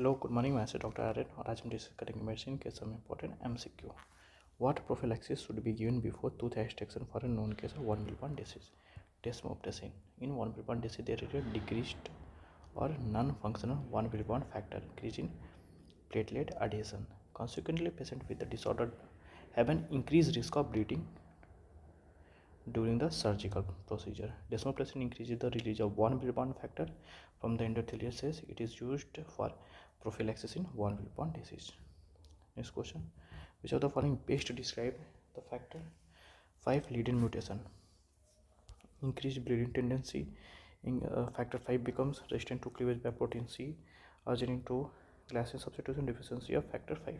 Hello, good morning. Myself Dr. Aryan. आज हम discuss करेंगे मेडिसिन के some important MCQ. What prophylaxis should be given before tooth extraction for a known case of von Willebrand disease? Desmoptesin. In von Willebrand disease, there is a decreased or non-functional von Willebrand factor increase in platelet adhesion. Consequently, patients with the disorder have an increased risk of bleeding during the surgical procedure. Desmoptesin increases the release of von Willebrand factor from the endothelial cells. It is used for prophylaxis in von Willebrand disease. Next question: which of the following best describe the factor 5 lead-in mutation? Increased bleeding tendency. In factor 5 becomes resistant to cleavage by protein C, urging to glycine substitution deficiency of factor 5.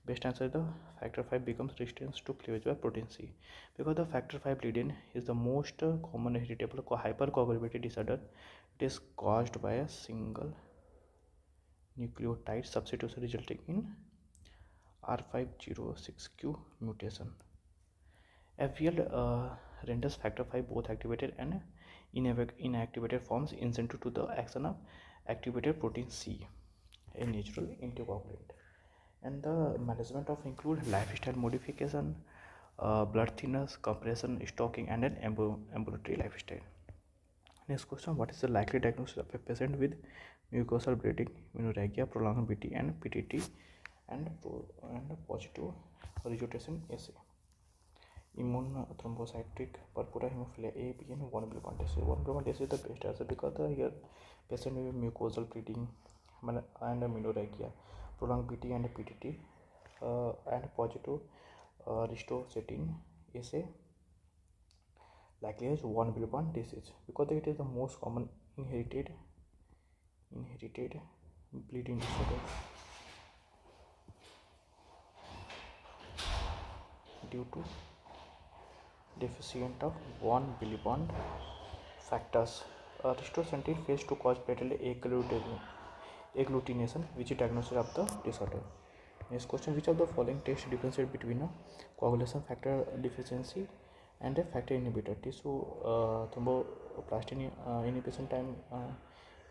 Best answer is the factor 5 becomes resistant to cleavage by protein C, because the factor 5 lead-in is the most common heritable hypercoagulability disorder. It is caused by a single nucleotide substitution resulting in R506Q mutation. FVL renders factor 5 both activated and inactivated forms insensitive to the action of activated protein C, a natural anticoagulant. And the management of include lifestyle modification, blood thinners, compression, stocking, and an ambulatory lifestyle. Next question: what is the likely diagnosis of a patient with mucosal bleeding, menorrhagia, prolonged BT, and PTT, and positive regurgitation assay? Immune thrombocytic purpura, hemophilia A, B, and von Willebrand disease. Von Willebrand disease is the best answer because here patient with mucosal bleeding and menorrhagia, prolonged BT and PTT, and positive ristocetin assay likely as von Willebrand disease because it is the most common inherited bleeding disorder due to deficient of von Willebrand factors. Ristocetin fails to cause platelet agglutination, which is diagnosis of the disorder. Next question: which of the following tests differentiate between a coagulation factor deficiency and a factor inhibitor? Tissue thromboplastin inhibition time,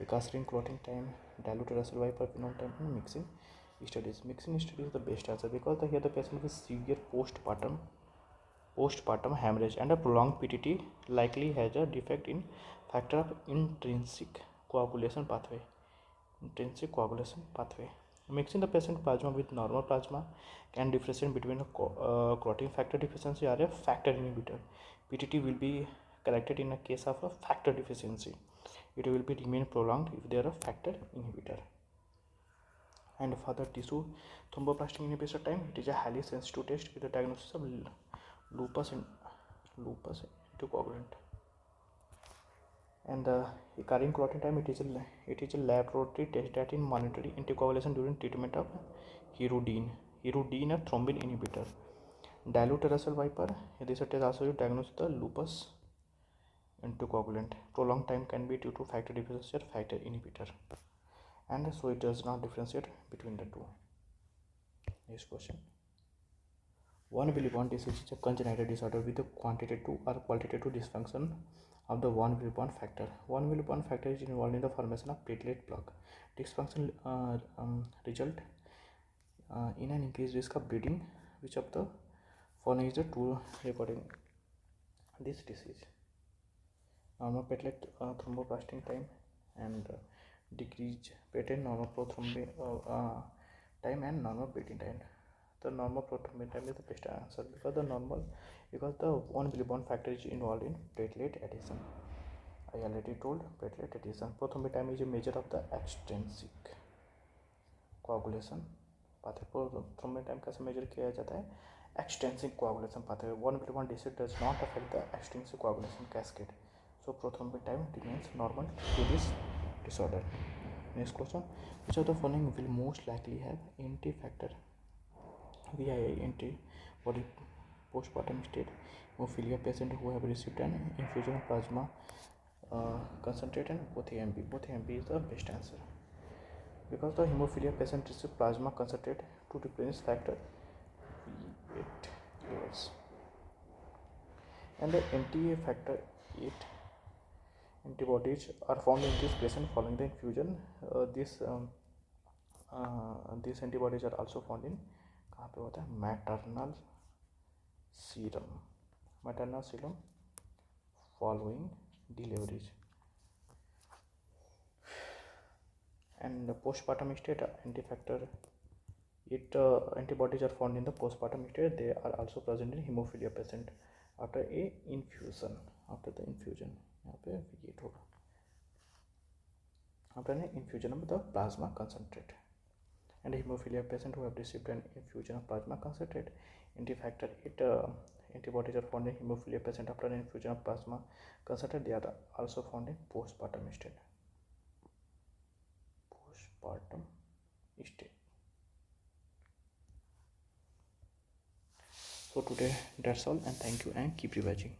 Ikacerin clotting time, dilute Russell Viper phenol time, and mixing studies. Mixing studies is the best answer because here the patient with severe postpartum hemorrhage and a prolonged PTT likely has a defect in factor of intrinsic coagulation pathway. Mixing the patient plasma with normal plasma can differentiate between a clotting factor deficiency or a factor inhibitor. PTT will be corrected in a case of a factor deficiency. It will be remain prolonged if there are a factor inhibitor. And for the tissue thromboplastin inhibition time, it is a highly sensitive test with the diagnosis of lupus anticoagulant. And the Ikacerin clotting time, it is a laboratory test that in monitoring anticoagulation during treatment of hirudine a thrombin inhibitor. Dilute Russell Viper, this test also diagnoses the lupus anticoagulant. Prolonged time can be due to factor deficiency or factor inhibitor, and so it does not differentiate between the two. Next question: von Willebrand disease is a congenital disorder with a quantitative or qualitative dysfunction of the von Willebrand factor. Von Willebrand factor is involved in the formation of platelet plaque. Dysfunction result in an increased risk of bleeding. Which of the following is the true recording this disease? Normal platelet thromboplastin time and decreased patent normal prothrombin time and normal bleeding time. The normal prothrombin time is the best answer because the von Willebrand factor is involved in platelet adhesion. I already told platelet adhesion. Prothrombin time is a measure of the extrinsic coagulation pathway. Prothrombin time कैसे measure किया जाता है? Extrinsic coagulation pathway. Von Willebrand disease does not affect the extrinsic coagulation cascade, so prothrombin time remains normal to this disorder. Next question: which of the following will most likely have anti-factor VII antibody postpartum state? Hemophilia patient who have received an infusion of plasma concentrate and both AMP is the best answer because the hemophilia patient receive plasma concentrate to replenish factor V8 levels, and the anti-factor 8 antibodies are found in this patient following the infusion. This these antibodies are also found in कहाँ पे होता है maternal serum following deliveries. And the postpartum state anti-factor antibodies are found in the postpartum state. They are also present in hemophilia patient after the infusion. यहाँ पे ये होगा after an infusion of the plasma concentrate. And hemophilia patient who have received an infusion of plasma concentrate, anti-factor 8 antibodies are found in hemophilia patient after an infusion of plasma concentrate. They are also found in postpartum state. So today that's all, and thank you and keep revising.